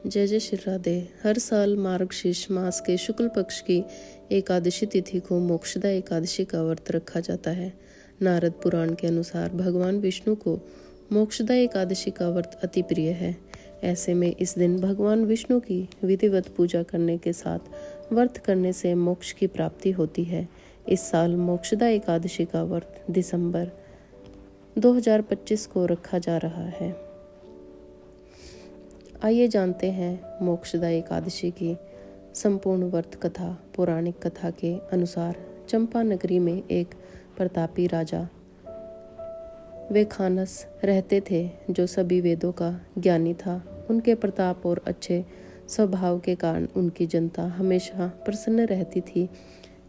जय जय श्री राधे। हर साल मार्गशीर्ष मास के शुक्ल पक्ष की एकादशी तिथि को मोक्षदा एकादशी का व्रत रखा जाता है। नारद पुराण के अनुसार भगवान विष्णु को मोक्षदा एकादशी का व्रत अति प्रिय है। ऐसे में इस दिन भगवान विष्णु की विधिवत पूजा करने के साथ व्रत करने से मोक्ष की प्राप्ति होती है। इस साल मोक्षदा एकादशी का व्रत दिसंबर 2025 को रखा जा रहा है। आइए जानते हैं मोक्षदा एकादशी की संपूर्ण व्रत कथा। पौराणिक कथा के अनुसार चंपा नगरी में एक प्रतापी राजा वेखानस रहते थे, जो सभी वेदों का ज्ञानी था। उनके प्रताप और अच्छे स्वभाव के कारण उनकी जनता हमेशा प्रसन्न रहती थी।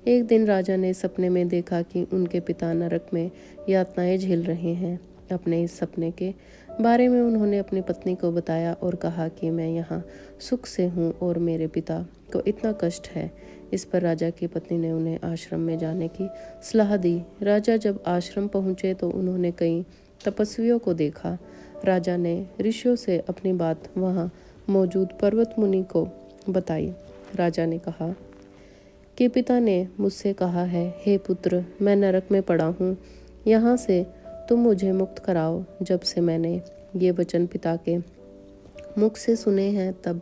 एक दिन राजा ने सपने में देखा कि उनके पिता नरक में यातनाएं झेल रहे हैं। अपने इस सपने के बारे में उन्होंने अपनी पत्नी को बताया और कहा कि मैं यहाँ सुख से हूँ और मेरे पिता को इतना कष्ट है। इस पर राजा की पत्नी ने उन्हें आश्रम में जाने की सलाह दी। राजा जब आश्रम पहुँचे तो उन्होंने कई तपस्वियों को देखा। राजा ने ऋषियों से अपनी बात वहाँ मौजूद पर्वत मुनि को बताई। राजा ने कहा कि पिता ने मुझसे कहा है, हे पुत्र, मैं नरक में पड़ा हूँ, यहाँ से तुम मुझे मुक्त कराओ। जब से मैंने ये वचन पिता के मुख से सुने हैं, तब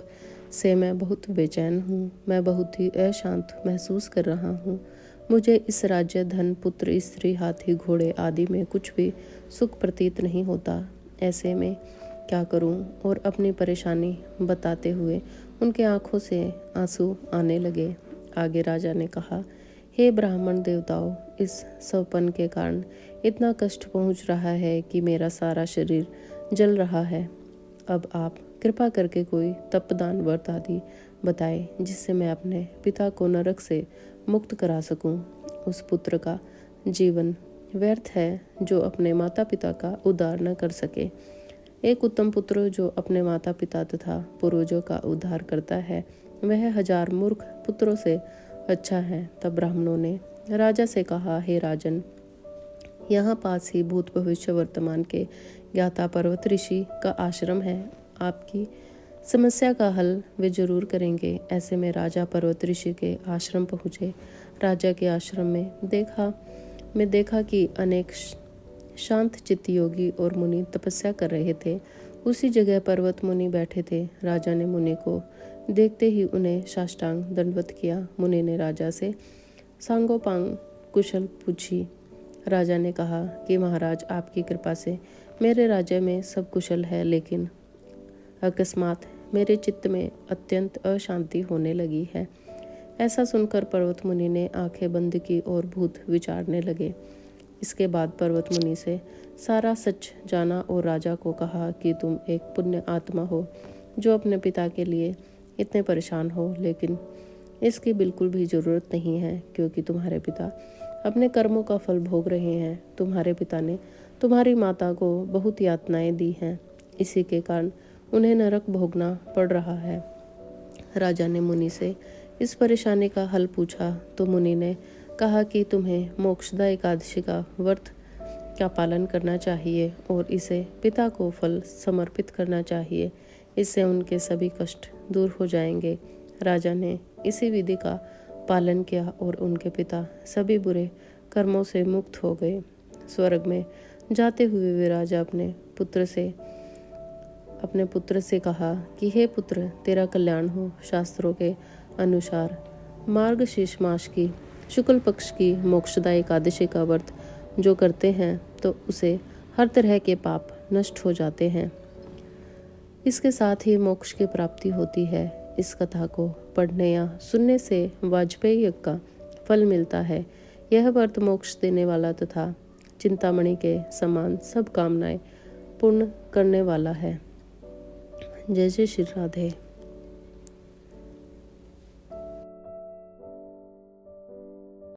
से मैं बहुत बेचैन हूँ। मैं बहुत ही अशांत महसूस कर रहा हूँ। मुझे इस राज्य, धन, पुत्र, स्त्री, हाथी, घोड़े आदि में कुछ भी सुख प्रतीत नहीं होता। ऐसे में क्या करूँ? और अपनी परेशानी बताते हुए उनके आंखों से आंसू आने लगे। आगे राजा ने कहा, हे ब्राह्मण देवताओं, इस स्वपन के कारण इतना कष्ट पहुंच रहा है कि मेरा सारा शरीर जल रहा है। अब आप कृपा करके कोई तपदान व्रत आदि बताएं, जिससे मैं अपने पिता को नरक से मुक्त करा सकूं। उस पुत्र का जीवन व्यर्थ है जो अपने माता पिता का उद्धार न कर सके। एक उत्तम पुत्र जो अपने माता पिता तथा पूर्वजों का उद्धार करता है, वह 1000 मूर्ख पुत्रों से अच्छा है। तब ब्राह्मणों ने राजा से कहा, हे राजन, यहाँ पास ही भूत भविष्य वर्तमान के ज्ञाता पर्वत ऋषि का आश्रम है। आपकी समस्या का हल वे जरूर करेंगे। ऐसे में राजा पर्वत ऋषि के आश्रम पहुँचे। राजा के आश्रम में देखा कि अनेक शांत चित्त योगी और मुनि तपस्या कर रहे थे। उसी जगह पर्वत मुनि बैठे थे। राजा ने मुनि को देखते ही उन्हें साष्टांग दंडवत किया। मुनि ने राजा से सांगोपांग कुशल पूछी। राजा ने कहा कि महाराज, आपकी कृपा से मेरे राज्य में सब कुशल है, लेकिन अकस्मात मेरे चित्त में अत्यंत अशांति होने लगी है। ऐसा सुनकर पर्वत मुनि ने आंखें बंद की और भूत विचारने लगे। इसके बाद पर्वत मुनि से सारा सच जाना और राजा को कहा कि तुम एक पुण्य आत्मा हो जो अपने पिता के लिए इतने परेशान हो, लेकिन इसकी बिल्कुल भी ज़रूरत नहीं है, क्योंकि तुम्हारे पिता अपने कर्मों का फल भोग रहे हैं। तुम्हारे पिता ने तुम्हारी माता को बहुत यातनाएं दी हैं, इसी के कारण उन्हें नरक भोगना पड़ रहा है। राजा ने मुनि से इस परेशानी का हल पूछा तो मुनि ने कहा कि तुम्हें मोक्षदा एकादशी का व्रत का पालन करना चाहिए और इसे पिता को फल समर्पित करना चाहिए। इससे उनके सभी कष्ट दूर हो जाएंगे। राजा ने इसी विधि का पालन किया और उनके पिता सभी बुरे कर्मों से मुक्त हो गए। स्वर्ग में जाते हुए वे राजा अपने पुत्र से कहा कि हे पुत्र, तेरा कल्याण हो। शास्त्रों के अनुसार मार्गशीर्ष मास की शुक्ल पक्ष की मोक्षदा एकादशी का व्रत जो करते हैं तो उसे हर तरह के पाप नष्ट हो जाते हैं। इसके साथ ही मोक्ष की प्राप्ति होती है। इस कथा को पढ़ने या सुनने से वाजपेयी यज्ञ का फल मिलता है। यह व्रत मोक्ष देने वाला तथा चिंतामणि के समान सब कामनाएं पूर्ण करने वाला है। जय जय श्री राधे।